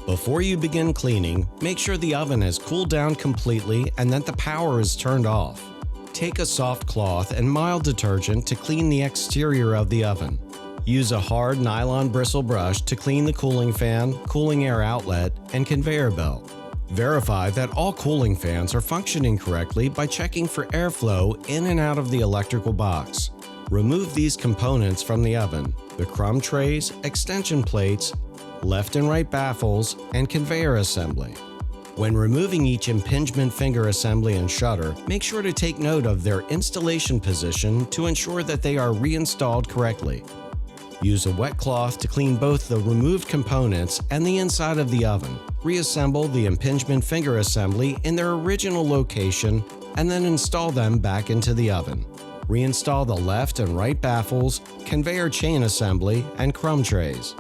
Before you begin cleaning, make sure the oven has cooled down completely and that the power is turned off. Take a soft cloth and mild detergent to clean the exterior of the oven. Use a hard nylon bristle brush to clean the cooling fan, cooling air outlet, and conveyor belt. Verify that all cooling fans are functioning correctly by checking for airflow in and out of the electrical box. Remove these components from the oven: the crumb trays, extension plates, left and right baffles, and conveyor assembly. When removing each impingement finger assembly and shutter, make sure to take note of their installation position to ensure that they are reinstalled correctly. Use a wet cloth to clean both the removed components and the inside of the oven. Reassemble the impingement finger assembly in their original location and then install them back into the oven. Reinstall the left and right baffles, conveyor chain assembly, and crumb trays.